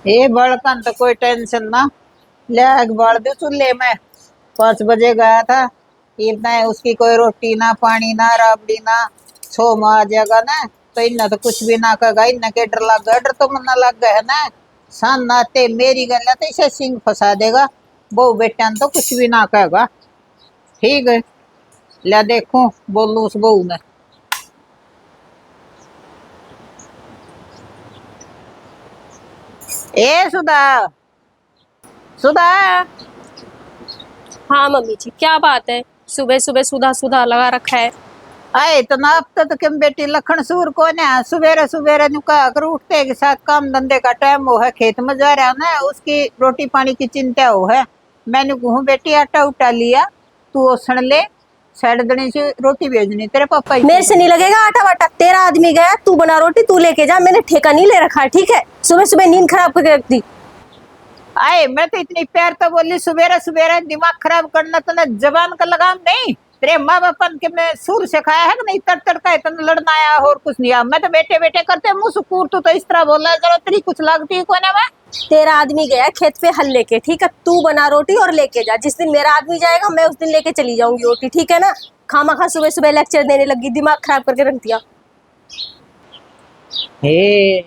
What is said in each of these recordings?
ये बड़कन तो कोई टेंशन ना। ले आग बाल दे चूल्हे में। 5 बजे गया था। इतना है उसकी कोई रोटी ना पानी ना राबड़ी ना। 6 माह आ जाएगा ना। तो इन्ना तो कुछ भी ना कहेगा, इन्ना के डर लग गया, डर तो मना लग गया है ना। सान नाते मेरी गल तो इसे सिंह फंसा देगा। बहू बेटा तो कुछ भी ना कहेगा। ठीक है। ले देखो बोलू उस बहू ने। ए सुधा। सुधा। हाँ मम्मी जी, क्या बात है? सुबह सुबह सुधा सुधा लगा रखा है। आए इतना अब तो क्यों बेटी लखन सूर को ना सवेरे सवेरे नुका कर उठते के साथ काम धंधे का टाइम वो है, खेत में जा रहा ना, उसकी रोटी पानी की चिंता हो है। मैंने कहूँ बेटी आटा उठा लिया, तू ओसण ले, साइड दनी से रोटी भेजनी तेरे पापा ही मेरे को। से नहीं लगेगा आटा वाटा। तेरा आदमी गया, तू बना रोटी, तू लेके जा। मैंने ठेका नहीं ले रखा है, ठीक है? सुबह सुबह नींद खराब करके रख दी। आए मैं तो इतनी प्यार तो बोली, सवेरे सवेरे दिमाग खराब करना तो ना जबान का लगाम नहीं। तेरे माँ बापन के मैं सूर सिखाया है कि नहीं, तड़ तड़का इतना लड़ना आया और कुछ नहीं आया। मैं तो बेटे बेटे करते मुंह सुकूर, तू तो इस तरह बोल रहा है जरा तेरी कुछ लगती है कोने में। तेरा आदमी गया खेत पे हल लेके, ठीक है? तू बना रोटी और लेके जा। जिस दिन मेरा आदमी जाएगा मैं उस दिन लेके चली जाऊंगी रोटी, ठीक है ना? खामा खा सुबह सुबह लेक्चर देने लगी, दिमाग खराब करके रख दिया। हे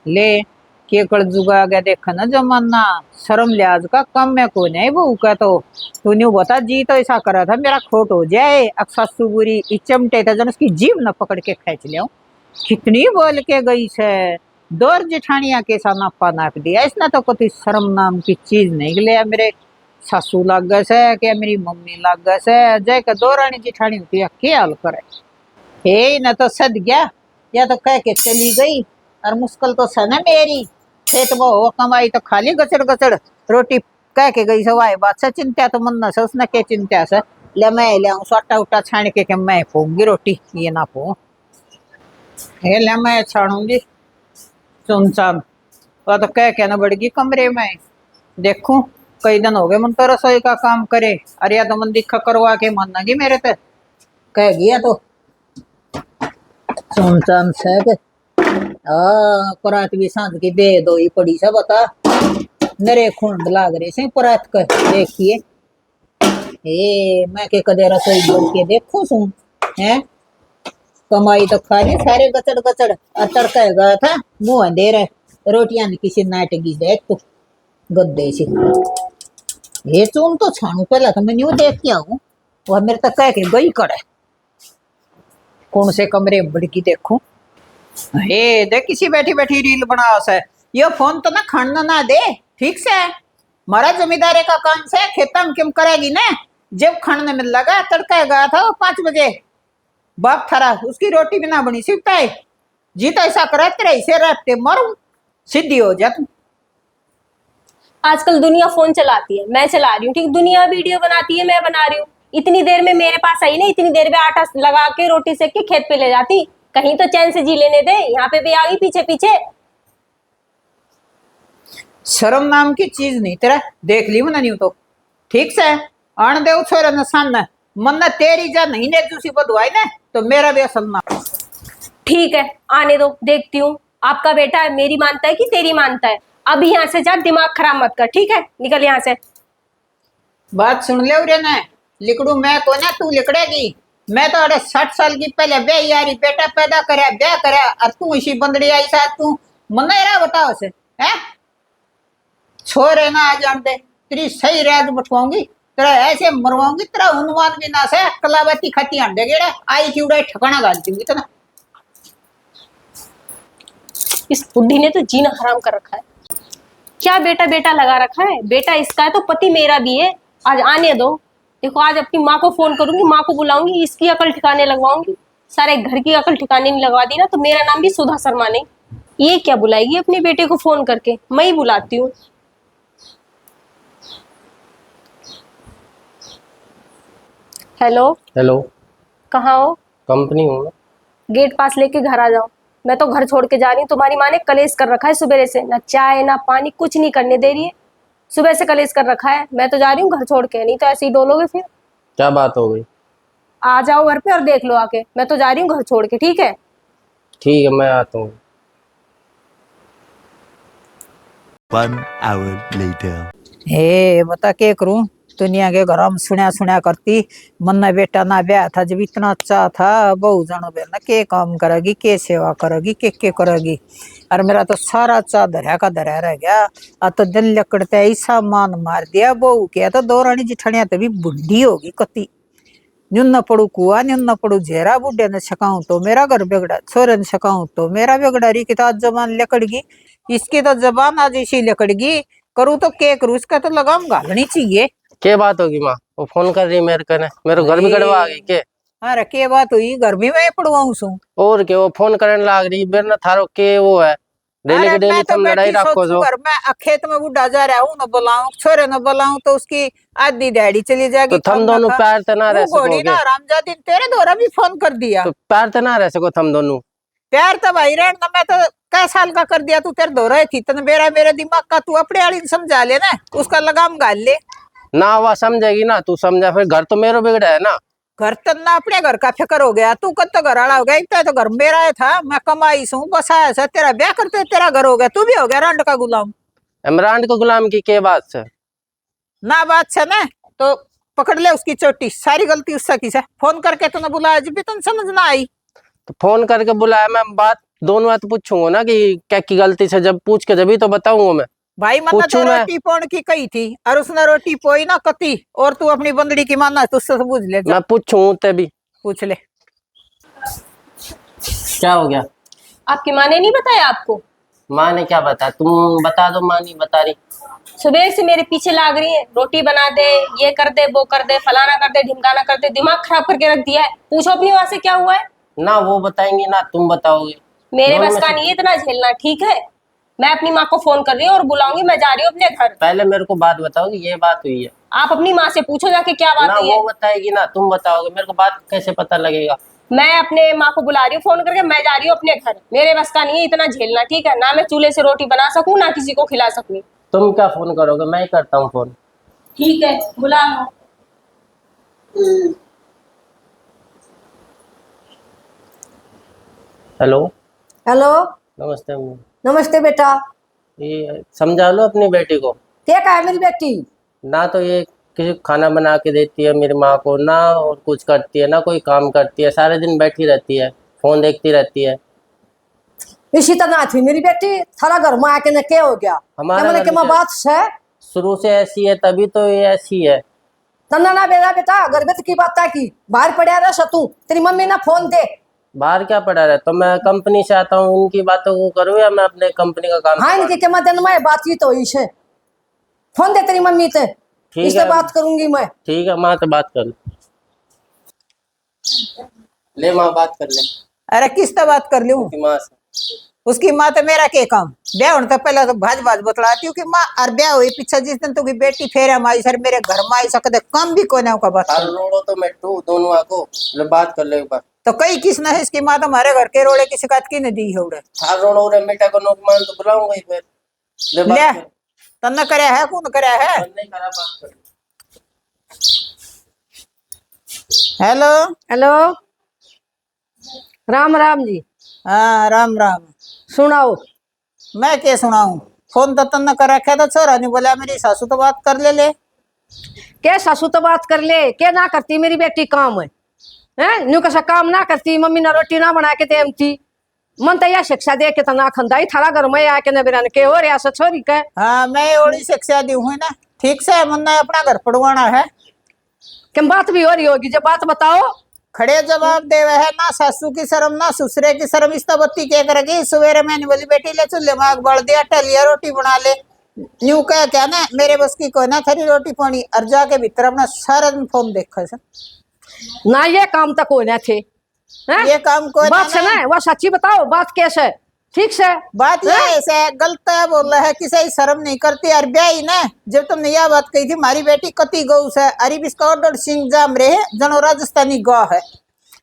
ले के कड़ जुगा गया देखा ना जमाना। शर्म लिहाज का कम में को नहीं बहू का तो। तूने बता जी तो ऐसा करा था मेरा खोट हो जाए, सासू बुरी चमटे था जन उसकी जीभ न पकड़ के खींच ले। कितनी बोल के गई से। दौर जेठानिया के सा नापा नाप दिया, इसने तो कोई शर्म नाम की चीज नहीं गले। मेरे सासू लाग गए से क्या मेरी मम्मी लाग गए से, जय का दौरानी जेठानी होती है क्या हाल करे। हे न तो सद गया, या तो कह के चली गई। और मुश्किल तो सन है मेरी, खेत में हो कमाई तो खाली गचड़ गचड़ रोटी कह के गई सवाए बात से। चिंता तो मन से उसने क्या चिंता से। ले मैं ले आऊं सोटा उटा छान के मैं पोंगी रोटी, ये ना पो। हे ले मैं छाणूंगी सुनसान। वो तो कह के ना बढ़गी कमरे में। देखूं कई दिन हो गए मन तो रसोई का काम करे। अरे या तो मन दिखा करवा के मानेगी मेरे ते, कह गया तो सुनसान से। परात भी सांझ की बेद होई पड़ी सा बता। नरे खुंड लाग रहे से परात कर देखिए। ए मैं के कदे रसोई बोल के देखो सुन है। कमाई तो खाली सारे गचड़ गचड़ तड़का गया था मुंह अंधेरा। रोटियां किसी नाटकी देख तू गद्दे से। ये चून तो छाणू पहला तो मैं न्यू देख के आऊं। वह मेरे तक कह के गई करे कौन से कमरे में बड़की देखूं। हे देख किसी बैठी बैठी रील बना से। ये फोन तो ना खड़ना ना दे, ठीक से। मारा जमींदारे का काम से खेता में क्यों करेगी ना। जब खड़ने में लगा तड़का गया था वो 5 बजे। बाप थारा उसकी रोटी भी ना बनी सिर्फ है। जीता ऐसा करे तेरे ऐसे रहते मरू सीधी हो जा तू। आजकल दुनिया फोन चलाती है, मैं चला रही हूँ, ठीक? दुनिया वीडियो बनाती है, मैं बना रही हूँ। इतनी देर में मेरे पास आई ना, इतनी देर में आटा लगा के रोटी सेक के खेत पे ले जाती। कहीं तो चैन से जी लेने दे। यहाँ पे भी आ गई पीछे पीछे। शर्म नाम की चीज नहीं तेरा देख ली मना नहीं तो ठीक से। आन दे छोरा न सान मन न तेरी जा नहीं ने दूसरी बदवाई ने तो मेरा भी असल ना। ठीक है, आने दो, देखती हूँ। आपका बेटा है, मेरी मानता है कि तेरी मानता है? अभी यहाँ से जा, दिमाग खराब मत कर, ठीक है? निकल यहाँ से। बात सुन ले उरे ने। लिकड़ू मैं को ना तू लिकड़ेगी। मैं तो अरे 60 साल की पहले बे यारी बेटा पैदा करे ब्याह करे और तू इसी बंदड़ी आई साथ तू मन रहा बताओ से है। छोरे ना आ जान दे तेरी सही राज बटवाऊंगी। तेरा ऐसे मरवाऊंगी तेरा उन्वान भी ना से कलावती खती अंडे गेड़ा आई की उड़ाई ठिकाना डाल दूंगी तो ना। इस बुढ़ी ने तो जीना हराम कर रखा है। क्या बेटा बेटा लगा रखा है? बेटा इसका है तो पति मेरा भी है। आज आने दो। देखो, आज अपनी माँ को फोन करूंगी, माँ को बुलाऊंगी, इसकी अकल ठिकाने लगवाऊंगी। सारे घर की अकल ठिकाने नहीं लगवा दी ना तो मेरा नाम भी सुधा शर्मा नहीं। ये क्या बुलाएगी अपने बेटे को फोन करके? मैं ही बुलाती हूँ। हेलो। हेलो। कहाँ हो? कंपनी हूँ मैं। गेट पास लेके घर आ जाओ। मैं तो घर छोड़ के जा रही हूँ। तुम्हारी माँ ने कलेश कर रखा है सुबह से, ना चाय ना पानी, कुछ नहीं करने दे रही है। सुबह से कलेश कर रखा है। मैं तो जा रही हूँ घर छोड़ के, नहीं तो ऐसे ही डोलोगे फिर। क्या बात हो गई? आ जाओ घर पे और देख लो आके। मैं तो जा रही हूँ घर छोड़ के, ठीक है? ठीक है मैं आता हूँ। 1 hour later. हे बता के करूं दुनिया के घर में सुना सुना करती मन ना बेटा ना ब्याह था जब इतना अच्छा था बहु जानो बे ना के काम करेगी के सेवा करेगी के करेगी और मेरा तो सारा चा धरा का धरा रह गया। आ तो दिल लकड़ते ऐसा मान मार दिया बहू के तो दो रानी जिठनिया तो भी बुढ़ी होगी कति न्यून न पड़ू कुआ न्यून न पड़ू झेरा बुढ़े ने छकाऊं तो मेरा घर बिगड़ा छोरे ने छकाऊं तो मेरा बिगड़ा रही की तो आज जबान लकड़गी इसकी तो जबान आज इसी लकड़गी करूँ तो के करूँ इसका तो लगाम घालनी चाहिए। क्या बात होगी माँ? वो फोन कर रही मेरे कने, मेरे घर भी गड़वा आ गई के? अरे के बात हुई गर्मी में पड़वाऊं सू और के वो फोन करने लाग रही मेरे ना थारो के वो है डेली के डेली तुम लड़ाई रखो जो घर में खेत में बुढ़ा जा रहा हूँ न बुलाऊं छोरे न बुलाऊं तो उसकी आधी डैडी चली जाएगी तो थम दोनों प्यार तो ना रह सकोगे ना रामजादी तेरे द्वारा भी फोन कर दिया तो प्यार तो ना रह सको थम दोनों प्यार तो भाई रहन न मैं तो कै साल का कर दिया तू तेरे दोहरा थी तन मेरे दिमाग का तू अपने वाली समझा ले ना उसका लगाम गाल ले ना वह समझेगी ना तू समझा फिर घर तो मेरा बिगड़ा है ना घर तन्ना अपने घर का फिक्र हो गया तू कद तो घर आला हो गया इतना तो घर मेरा है था मैं कमाई सू बसाया से तेरा ब्याह करते तेरा घर हो गया तू भी हो गया रंड का गुलाम। इमरान को गुलाम की क्या बात से ना बात से ना तो पकड़ ले उसकी चोटी सारी गलती उससे की से फोन करके तूने बुलाया जब भी तुम समझ ना आई तो फोन करके बुलाया मैं बात दोनों बात पूछूंगा ना कि क्या की गलती से जब पूछ के जब तो बताऊंगा मैं भाई मन तो रोटी पोण की कही थी और उसने रोटी पोई ना कती और तू अपनी बंदड़ी की मानना तुझसे तो पूछ ले मैं पूछूं तभी पूछ ले क्या हो गया? आपकी माँ ने नहीं बताया आपको? माँ ने क्या बताया? तुम बता दो। माँ नहीं बता रही। सुबह से मेरे पीछे लाग रही है रोटी बना दे ये कर दे वो कर दे फलाना कर दे ढिमकाना कर दे दिमाग खराब करके रख दिया है। पूछो अपनी माँ से क्या हुआ है। ना वो बताएंगे ना तुम बताओगे। मेरे बस का नहीं है इतना झेलना ठीक है। मैं अपनी माँ को फोन कर रही हूँ और बुलाऊंगी मैं जा रही हूँ अपने घर। पहले मेरे को बात बताओ कि ये बात हुई है। आप अपनी माँ से पूछो जाके क्या बात ना हुई है। वो बताएगी ना तुम बताओगे। मेरे को बात कैसे पता लगेगा? मैं अपने माँ को बुला रही हूँ फोन करके मैं जा रही हूँ अपने घर। मेरे बस का नहीं है इतना झेलना ठीक है। ना मैं चूल्हे से रोटी बना सकूँ ना किसी को खिला सकूँ। तुम क्या फोन करोगे? मैं ही करता हूँ फोन। ठीक है बुला लो। हेलो हेलो नमस्ते अम्मी। नमस्ते बेटा। ये समझा लो अपनी बेटी को। क्या कहा है मेरी बेटी? ना तो ये किसी को खाना बना के देती है मेरी माँ को, ना और कुछ करती है, ना कोई काम करती है। सारे दिन बैठी रहती है, फोन देखती रहती है। इसी तरह थी मेरी बेटी। थारा घर में आके न क्या हो गया? हमारा घर के में बात से शुरू से ऐसी है तभी तो ये ऐसी है। तना ना बेटा बेटा गर्भवती की बात की बाहर पड़ा रहा तू। तेरी मम्मी ना फोन दे। बाहर क्या पड़ा रहा? तो मैं कंपनी से आता हूँ, उनकी बातों को करूँ या मैं अपने कंपनी का काम? हाँ इनके के मदन में बातचीत हो इसे। फोन दे तेरी मम्मी से। इससे बात करूंगी मैं। ठीक है माँ से बात कर ले माँ बात कर ले। अरे किससे बात कर लूं? माँ से। उसकी माँ तो मेरा के काम ब्याह होने तो पहले तो भाज भाज बतलाती हूँ कि माँ और ब्याह हुई पीछे जिस दिन तो की बेटी फेरा माई सर मेरे घर में आई सकते कम भी कोने का बात रोड़ो तो मैं टू दोनों आको बात कर ले एक बार। तो कई किस न है इसकी माँ तो हमारे घर के रोड़े की शिकायत की नहीं दी है उड़े थार रोड़ो रे बेटा को नोक मान तो बुलाऊंगा ही फिर ले तन्ना करया है कौन करया है? नहीं करा बात कर। Hello hello Ram Ram ji. हाँ राम राम। सुनाओ। मैं क्या सुनाऊं? फोन तो तन्ना कर रखा था छोरा नहीं बोला मेरी सासू तो बात कर ले। क्या सासू तो बात कर ले क्या ना करती मेरी बेटी काम है न्यू कैसा काम ना करती। मम्मी ना रोटी ना बना के देती मन तो यह शिक्षा दे के तना खंदाई थारा घर में आके न बिरान के और ऐसा छोरी के। हाँ मैं ओड़ी शिक्षा दी हूँ ना ठीक से मन ने अपना घर पड़वाना है। क्या बात भी हो रही होगी जब बात बताओ। खड़े जवाब देवे है ना सासू की शर्म ना ससुरे की शर्म इस बत्ती क्या करेगी? सवेरे मैंने बोली बेटी ले चूल्हे में आग बढ़ दिया टलिया रोटी बना ले न्यू कह क्या ना मेरे बस की कोई ना थरी रोटी पानी और जाके भीतर अपना सारा दिन फोन देखा से ना ये काम तक हो ना थे। ये काम कोई बात से ना वो सच्ची बताओ बात कैसे? ठीक से बात ये ऐसे गलत है बोल रहा है किसी शर्म नहीं करती और ब्याही ना जब तुमने यह बात कही थी हमारी बेटी कति गौ से अरे बिस्का ऑर्डर सिंह जाम रहे जनो राजस्थानी गौ है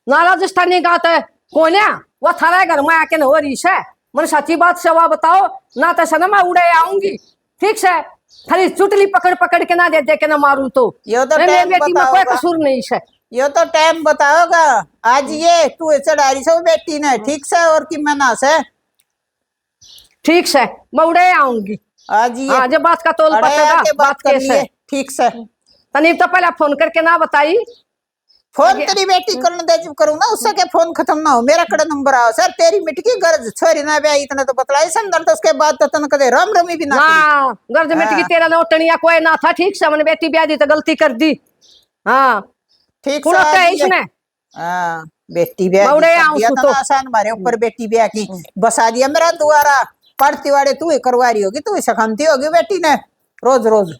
ना राजस्थानी गात है कोन्या वो थारा घर में आके न हो रही है। मन सच्ची बात से वह बताओ ना तो सनमा उड़े आऊंगी। ठीक से खाली चुटली पकड़ पकड़ के ना दे के ना मारू तो यो तो मेरी बेटी में कोई कसूर नहीं है। यो तो टाइम बताओगा आज ये तू चढ़ारी से बेटी ने ठीक से और कि मना से। ठीक से मैं उड़े आऊंगी। आज ये हाँ, जब बात का तोल अरे पता आके बात कर कैसे लिए ठीक से। तनी तो पहले फोन करके ना बताई। फोन तेरी बेटी करने दे जब करूँ ना उससे के फोन खत्म ना हो मेरा कड़ा नंबर आओ सर तेरी मिट की गरज छोरी ना बे इतना तो बतलाई समझ तो उसके बाद तो तन कदे राम रमी भी ना ना गर्ज मिट की तेरा लौटनिया कोई ना था ठीक से, मैंने बेटी ब्याह दी तो गलती कर दी। हाँ ठीक कौन होता है इसने? हाँ बेटी ब्याह मौड़े कर आऊं दिया सु था तो। ना आसान मारे ऊपर बेटी ब्याह की बसा दिया मेरा दुआरा पढ़ती वाड़े तू ही करवा रही होगी तू ही सखाती होगी बेटी ने रोज रोज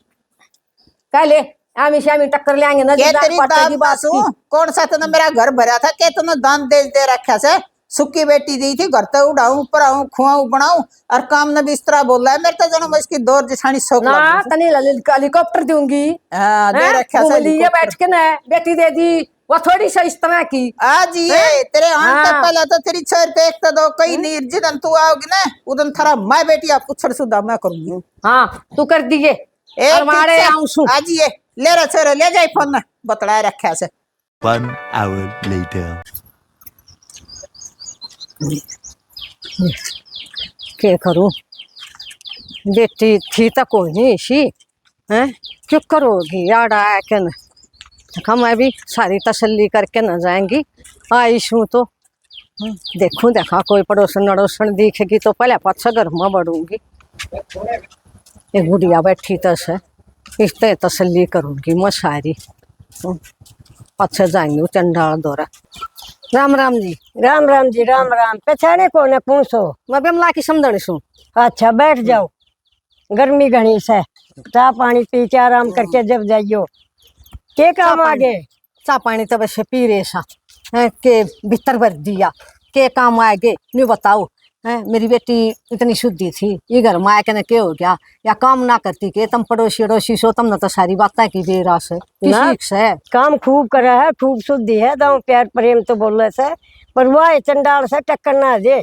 कह ले आमी श्यामी टक्कर ले आएंगे ना के जब तेरी पड़ते दान की बात मासू की। कौन सा तने मेरा घर भरा था के तने दान दे रखा से सुक्की बेटी दी थी घर तो उड़ाऊं ऊपर आऊं खुआऊं बनाऊं और काम न बिस्तरा बोल रहा है मेरे तो जन्म इसकी दौर जिसानी शौक ना लग गई। तनी हेलीकॉप्टर दूंगी। हाँ दे रखा घूम से लिए हेलीकॉप्टर। बैठ के ना बेटी दे दी वो थोड़ी सा इस तरह की। आज ये तेरे आने से हाँ। पहले तो तेरी छोर पे एक तो दो कई नहीं जिदन तू आओगी ना उदन थारा मैं बेटी आप पुछड़ सुधा मैं करूंगी। हाँ तू कर दिए और मारे आऊं सु। आज ये ले रहा छोरे ले जाए फोन बतलाए रखा से। 1 hour later. क्या करूं बेटी थी तो कोई नहीं इसी हैं क्यों करोगी यार आया के न देखा मैं भी सारी तसल्ली करके न जाएंगी आईश हूँ तो देखूं देखा कोई पड़ोसन नड़ोसन दिखेगी तो पहले पाछा घर में बढ़ूंगी। एक गुड़िया बैठी तस है इससे तसल्ली करूंगी मैं सारी। पाछे जाएंगी चंडाल दौरा। राम राम जी। राम राम जी राम राम। पछाड़े को न पूछो। मैं बिमला की समझणी सू। अच्छा बैठ जाओ गर्मी घनी से चाह पानी पी के आराम करके जब जाइयो के काम आगे। चा पानी तो वैसे पी रहे सा है के भीतर भर दिया के काम आएगे नहीं बताओ है। मेरी बेटी इतनी शुद्धि थी ये घर में आके न के हो गया या काम ना करती के तुम पड़ोसी अड़ोसी सो तुम न तो सारी बातें की बेरास है ना। से काम खूब करा है खूब शुद्धि है दाऊ प्यार प्रेम तो बोले से पर वह चंडाल से टक्कर ना दे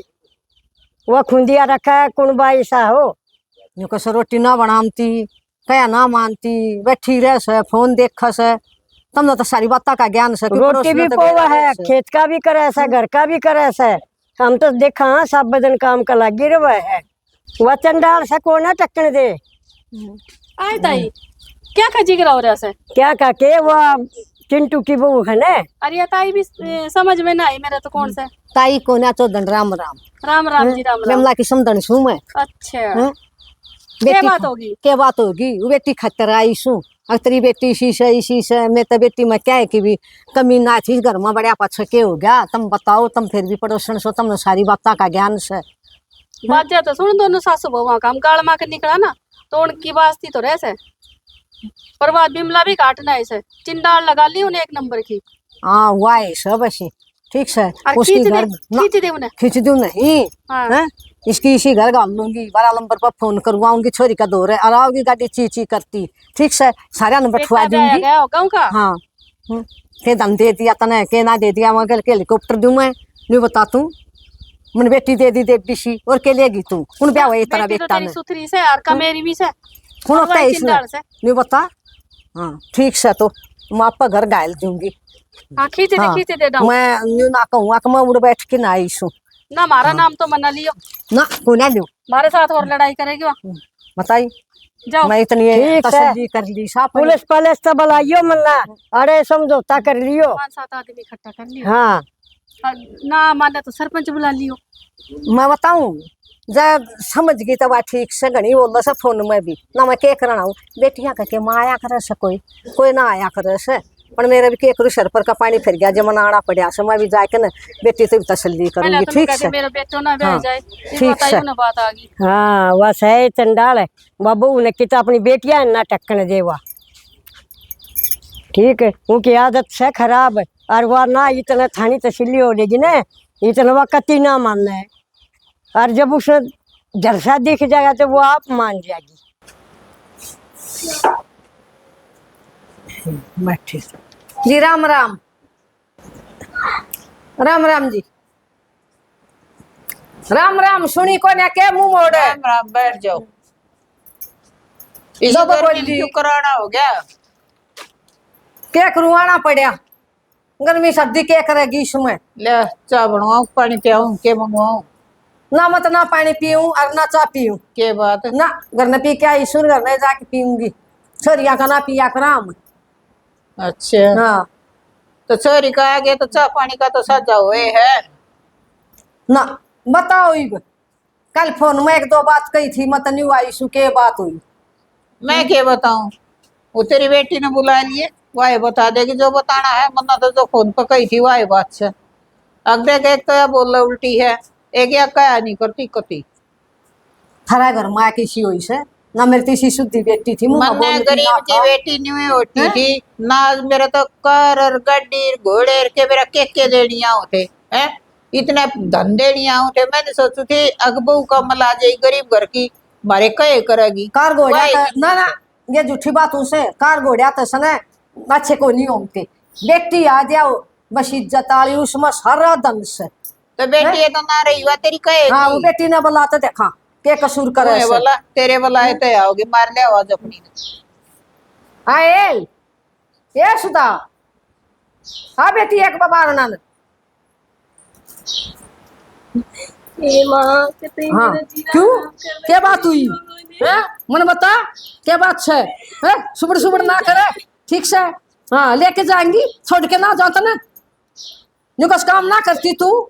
वह खुंदिया रखा है कौन बाई सा हो यूं कैसे रोटी ना बनाती कया ना मानती बैठी रह से फोन देख से तुम न तो सारी बातें का ज्ञान से रोटी भी पोवा है खेत का भी करे से घर का भी करे से हम तो देखा हाँ सब बदन काम का लगी रहा है वह चंडाल से को ना टक्कर दे। आए ताई क्या खजी गिरा हो रहा है? क्या काके वह चिंटू की बहू है ना। अरे ये ताई भी समझ में ना आई मेरा तो कौन सा ताई को ना तो दंड राम राम। राम राम जी राम राम। बिमला की समझण सू मैं। अच्छा क्या बात होगी? क्या बात होगी वो बेटी खतर आई सू अतरी बेटी इसी से मैं तो बेटी में क्या है कि भी कमी ना थी घर में बड़ा पाछा के हो गया तुम बताओ तुम फिर भी पड़ोसन सो तुम सारी बातें का ज्ञान से। बात जा तो सुन दोनों सासू बहुआ का हम गाड़ मार के निकला ना तो उनकी वास्ती तो रह से पर बात बिमला भी काटना है से चिंडाल लगा ली उन्हें एक नंबर की। हाँ हुआ है सब ऐसे ठीक से और उसकी घर खींच दे उन्हें। खींच दूं नहीं हाँ। हैं इसकी इसी घर गाल लूंगी 12 नंबर पर फोन करवाऊंगी छोरी का दौर है और आओगी गाड़ी ची ची करती ठीक से सारा नंबर ठुआ दूंगी। गाँव का हाँ के दम दे दिया तने के ना दे दिया मगर के हेलीकॉप्टर दूं मैं नहीं बता तू मन बेटी दे दी देख दिशी और के लेगी तू उन ब्याह हुई तरह बेटी तो बेटा तेरी ने सुथरी से और का मेरी भी से कौन होता है इसमें चिंडाल से। नहीं बता। हाँ ठीक से तो मैं आपका घर गायल दूंगी। हाँ खींच दे डाउन। मैं न्यू ना कहूँ कि मैं उड़ बैठ के ना आई सू ना हमारा नाम तो मना लियो ना को ना दू हमारे साथ और लड़ाई करेगी वहाँ बताई जाओ। मैं इतनी ठीक है। तसल्ली कर ली साफ पुलिस पुलिस तो बुलाइयो मल्ला अरे समझौता कर लियो। 5-7 आदमी इकट्ठा कर लियो। हाँ और ना माने तो सरपंच बुला लियो। मैं बताऊं जब समझ गई तब ठीक से घनी बोल से फोन में भी ना मैं के करना हूँ बेटियां का के माँ आया करे से कोई ना आया करे से पर मेरे भी के करू सर पर का पानी फिर गया जब मना आना पड़ा से मैं भी जाके ना बेटी से भी तसल्ली करूंगी ठीक से। मेरा बेटो ना बह हाँ, जाए ठीक से। ना बात आ गई। हाँ बस है चंडाल है बाबू उन्हें किता अपनी बेटियां ना टक्कन देवा ठीक है उनकी आदत से खराब है और वह ना इतना थानी तसल्ली हो लेगी ना इतना वह कति ना मानना है और जब उसे जलसा दिख जाएगा तो वो आप मान जाएगी। बैठी जी राम राम। राम राम जी राम राम सुनी को ना के मुंह मोड़े। राम राम बैठ जाओ इस लो गर्मी बोल में दी। क्यों कराना हो गया। क्या करवाना पड़ा गर्मी सर्दी क्या करेगी इसमें। ले चाय बनवाऊं पानी पियाऊं के मंगवाऊं। ना मत ना पानी पीऊं और ना चाय पीऊं के बात ना। घर में पी के आई सुर घर में जाके पीऊंगी। छोरिया का ना पिया कराम। अच्छा हाँ तो छोरी का आगे तो चाय पानी का तो सजा हुए है। ना बताओ इब कल फोन में एक दो बात कही थी मत न्यू आई सु के बात हुई। मैं क्या बताऊं, वो तेरी बेटी ने बुला लिए, वही बता देगी जो बताना है, मन्ना तो जो फोन पर कही थी वही बात से। अब देख एक तो यह बोल उल्टी है, एक या कया नहीं करती कती। थारा घर में किसी हुई से ना मेरी तीसरी शुद्धि बेटी थी मुँह मन बोलने की गरीब ना की था। बेटी नहीं होती हैं? थी ना। मेरे तो कार और गड्डी घोड़े के मेरा के देनिया होते हैं, इतने धंधे नहीं होते। मैंने सोचू थी अगबू कमल आ जाए गरीब घर की, मारे कहे करेगी कार घोड़ा वही तो नहीं ना ना होते। ये झूठी बात उसे कार घोड़ा तो सने अच्छे को नहीं होते। बेटी आ जाओ बस इज्जत आली उसमें सारा दम से। तो बेटी ये तो ना रही हुआ तेरी कहेगी। हाँ वो बेटी ने बोला तो देखा के कसूर करे तूने से। बोला तेरे बोला है तो आओगी मार ले आवाज अपनी ने। हाँ ये सुधा हाँ बेटी एक बार ना ए माँ कितनी हाँ मेरा जीना क्यों हराम कर रहे क्या बात हुई हैं? मन बता क्या बात है सुबह सुबह ना करे ठीक से। हाँ लेके जाएंगी छोड़ के ना जाता ना न्यू कुछ काम ना करती तू।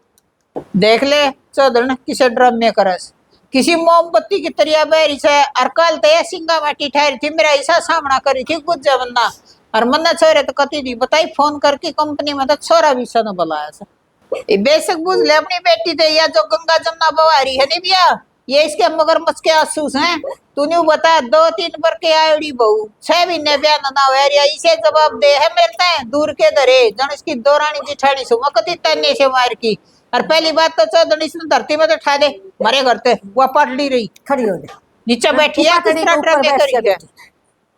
देख ले चौधर ने किसे ड्रम में करस, किसी मोमबत्ती की तरिया बहरी से और कल तो सिंगा माटी ठहरी थी, मेरा ऐसा सामना करी थी कुछ जमन्ना और मन्ना छोरे तो कती नहीं बताई फोन करके कंपनी में तो छोरा भी सन बुलाया सा। ये बेशक बुझ ले अपनी बेटी थे या जो गंगा जमुना बवारी है नहीं भैया, ये इसके मगरमच्छ के आसूस हैं। तूने बता 2-3 बार के आयोडी बहू 6 महीने ब्याह ना हुआ, इसे जवाब दे है मिलता है दूर के दरे जन इसकी दौरानी जिठानी सु मकती तन्ने से मार की। और पहली बात तो चौधरी इसने धरती में तो ठा दे मारे घर ते वो पटड़ी रही खड़ी हो जा नीचे बैठी है ऊपर किस तरह ड्रम में बैठ करी जा है। बेटी,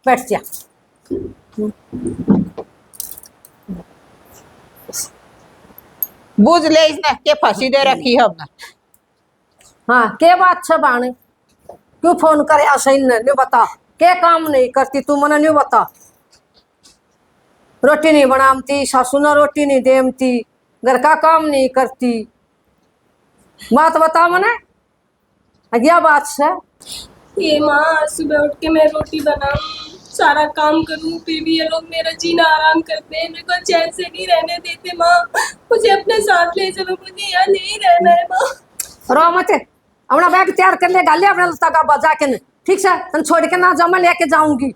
बैठ जा। बुझ ले इसने के फांसी दे रखी है हमने। हाँ के बात छ बाणे क्यों फोन करे सही ने बता के काम नहीं करती तू मने नहीं बता। रोटी नहीं बनामती सासू ने रोटी नहीं देमती घर का काम नहीं करती बात बता मने क्या बात से। ये माँ सुबह उठ के मैं रोटी बनाऊं सारा काम करूं फिर भी ये लोग मेरा जीना आराम करते हैं, मेरे को चैन से नहीं रहने देते। माँ मुझे अपने साथ ले चलो, मुझे यहाँ नहीं रहना है माँ। रो मत अपना बैग तैयार कर ले गाले अपने लता का बजा के न ठीक से तन छोड़ के ना जाओ मैं लेके जाऊंगी।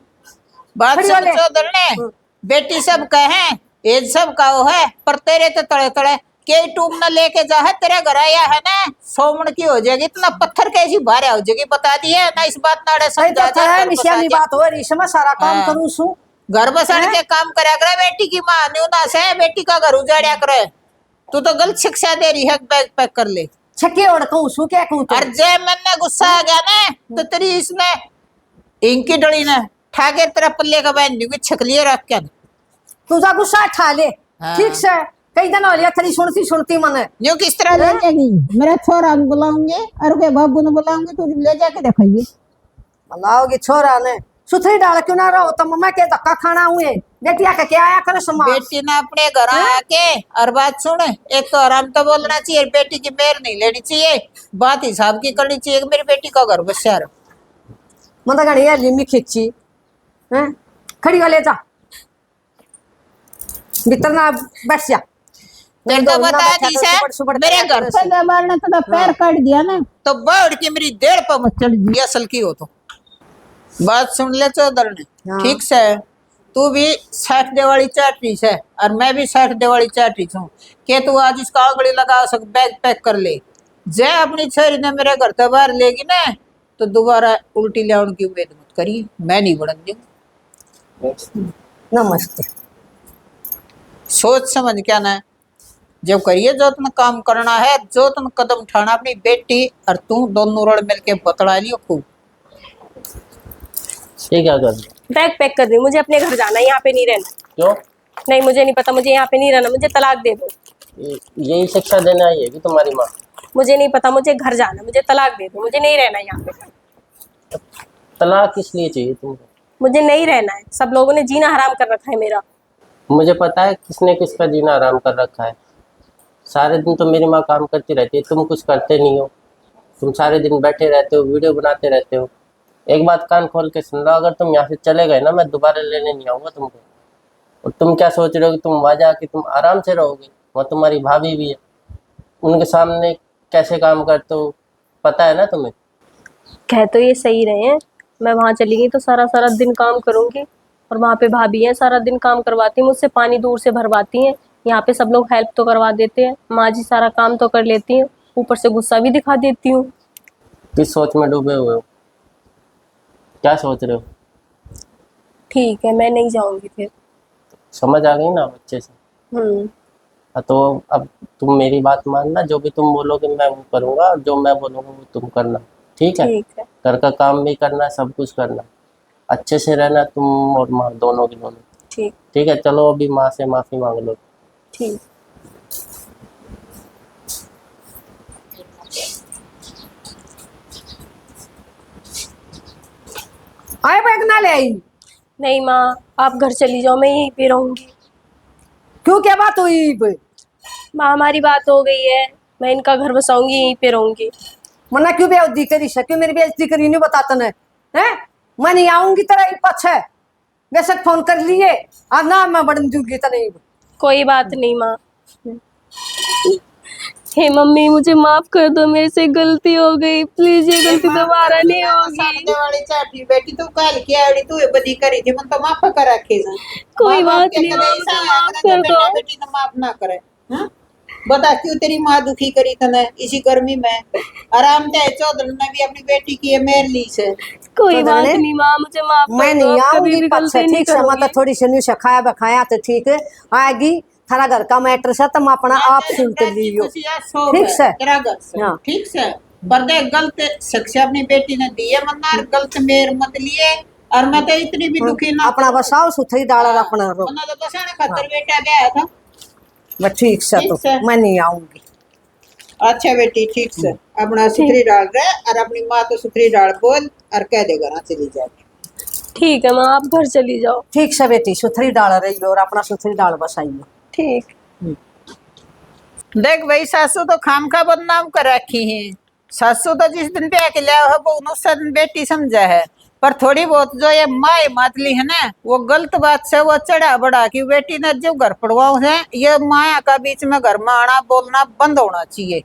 बात खड़ी सुन वाले। चौधर ने बेटी सब कहे एज सब का वो है पर तेरे तो तड़े तड़े के टूब न लेके जा है तेरे घर आया है ना 100 मन की हो जाएगी, इतना पत्थर कैसी भारे हो जाएगी बता दिए ना। इस बात ना सही तो समझा है निशानी बात हो रही मैं सारा काम हाँ। करूं सु घर बसाड़ के काम करा करे बेटी की माँ न्यू ना से बेटी का घर उजाड़िया करे। तू तो गलत शिक्षा दे रही है, बैग पैक कर ले। छके और कहूं सु क्या कहूं और जय मन ने गुस्सा आ गया ना तो तेरी इसने इनकी डली ने ठाके तेरा पल्ले का बहन न्यू की छकलिए रख के तुझा गुस्सा ठा ले हाँ। ठीक से कई दिन हो लिया थरी सुनती मने न्यू किस तरह ले जाएगी। मेरा छोरा बुलाऊंगे और के बाबू ने बुलाऊंगे तो ले जाके दिखाइए। लाओगी छोरा ने सुथरी डाल क्यों ना रहो तो मम्मा के धक्का खाना हुए बेटिया के क्या आया करे समाज। बेटी ने अपने घर आके और बात सुन, एक तो आराम तो बोलना चाहिए, बेटी की मेर नहीं लेनी चाहिए, बात हिसाब की करनी चाहिए कि मेरी बेटी का घर बसा रहा। मतलब गाड़ी है लिमी खींची हैं खड़ी वाले जा भीतर ना बैठ जा। तेरे को बता दी से मेरे घर पे जबार ने तो पैर काट दिया ना तो बढ़ के मेरी देर पर मत चढ़ गई असल की हो तो। बात सुन ले चौधर ने हाँ। ठीक से तू भी 60 दिवाली चाटी से और मैं भी 60 दिवाली चाटी हूँ के तू आज इसका आंगड़ी लगा सक बैग पैक कर ले। जय अपनी छोरी ने मेरे घर से बाहर लेगी ना तो दोबारा उल्टी ले की उम्मीद मत करिए, मैं नहीं बढ़न दूंगी। नमस्ते सोच समझ क्या ना जब करिए जो तुम काम करना है जो तुम कदम उठाना अपनी बेटी और तू दोनों रड़ मिलके बतला लियो खूब। ये क्या कर रही है? बैग पैक कर दी, मुझे अपने घर जाना है, यहाँ पे नहीं रहना। क्यों? नहीं मुझे नहीं पता, मुझे यहाँ पे नहीं रहना, मुझे तलाक दे दो। यही शिक्षा देने आई है कि तुम्हारी माँ? मुझे नहीं पता, मुझे घर जाना, मुझे तलाक दे दो, मुझे नहीं रहना यहाँ पे। तलाक किस लिए चाहिए तुमको? मुझे नहीं रहना है, सब लोगों ने जीना हराम कर रखा है मेरा। मुझे पता है किसने किसका जीना आराम कर रखा है। सारे दिन तो मेरी माँ काम करती रहती है, तुम कुछ करते नहीं हो। तुम सारे दिन बैठे रहते हो, वीडियो बनाते रहते हो। एक बात कान खोल के सुन लो, अगर तुम यहाँ से चले गए ना, मैं दोबारा लेने नहीं आऊँगा तुमको। और तुम क्या सोच रहे हो कि तुम वहाँ जाके तुम आराम से रहोगे? वहाँ तुम्हारी भाभी भी है, उनके सामने कैसे काम करते हो पता है ना तुम्हें। कह तो ये सही रहे हैं, मैं वहाँ चली गई तो सारा सारा दिन काम करूंगी, और वहाँ पे भाभी है सारा दिन काम करवाती हैं मुझसे, पानी दूर से भरवाती हैं। यहाँ पे सब लोग हेल्प तो करवा देते हैं, माँ जी सारा काम तो कर लेती हैं, ऊपर से गुस्सा भी दिखा देती हूँ। किस सोच में डूबे हुए हो? क्या सोच रहे हो? ठीक है, मैं नहीं जाऊंगी फिर। समझ आ गई ना अच्छे से? हाँ, तो अब तुम मेरी बात मानना, जो भी तुम बोलोगे मैं वो करूँगा, जो मैं बोलूँगा वो तुम करना, ठीक है? ठीक है। घर का काम भी करना, सब कुछ करना, अच्छे से रहना तुम और माँ दोनों की दोनों। ठीक। ठीक है, चलो अभी माँ से माफ़ी मांग लो। ठीक। आए बैग ना ले आई? नहीं माँ, आप घर चली जाओ, मैं यहीं पे रहूंगी। क्यों, क्या बात हुई? माँ हमारी बात हो गई है, मैं इनका घर बसाऊंगी, यहीं पे रहूंगी। मना क्यों बेइज्जती करी? क्यों मेरी बेइज्जती करी नहीं बताता ने? हैं? मैं नहीं आऊंगी तेरा ही पछ है, बेशक फोन कर लिए और ना मैं बढ़न दूंगी तो नहीं। कोई बात नहीं माँ। हे मम्मी, मुझे माफ कर दो, मेरे से गलती हो गई, प्लीज ये गलती दोबारा नहीं होगी। वाली चाटी बेटी तू कल की आड़ी तू बदी करी थी, मन तो माफ कर रखे जा। कोई बात नहीं माँ, मुझे माफ कर दो। बेटी ने माफ ना करे। हाँ? बता क्यों तेरी माँ दुखी करी तने इसी गर्मी में? आराम दे चौधरी ने भी अपनी बेटी की है मेर ली से। कोई बात नहीं माँ, मुझे माफ मैं कर दो, नहीं अब कभी आऊंगी भी पछ, गलती नहीं ठीक से? मतलब करूंगी। थोड़ी सी न्यू सखाया बखाया तो ठीक है, आएगी थारा घर का मैटर से तुम अपना आप सुनते लियो, ठीक से? तेरा घर से हाँ। ठीक से। बदे गलत शिक्षा अपनी बेटी ने दी है, मन्नार गलत मेर मत लिए। और मैं तो इतनी भी दुखी ना अपना बसाओ सुथरी डालर अपना रो। वरना तो बसाने खातर बेटा गया था। बस ठीक से, ठीक तो से। मैं नहीं आऊंगी। अच्छा बेटी ठीक से अपना सुथरी डाल रहे और अपनी माँ को सुथरी डाल बोल और कह दे घर चली जाएगी। ठीक है माँ, आप घर चली जाओ। ठीक से बेटी, सुथरी डाल रही हो और अपना सुथरी डाल बसाइयो। ठीक। देख भाई, सासू तो खाम खा बदनाम कर रखी है। सासू तो जिस दिन पे के लिया है वो उस दिन बेटी समझा है, पर थोड़ी बहुत जो ये माए मातली है ना, वो गलत बात से वो चढ़ा बढ़ा की बेटी ने जो घर पड़वाओ है, ये माया का बीच में घर में आना बोलना बंद होना चाहिए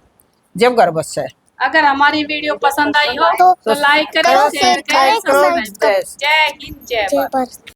जब घर बस है। अगर हमारी वीडियो पसंद आई हो तो लाइक करें, शेयर करें, सब्सक्राइब करें। जय हिंद, जय भारत।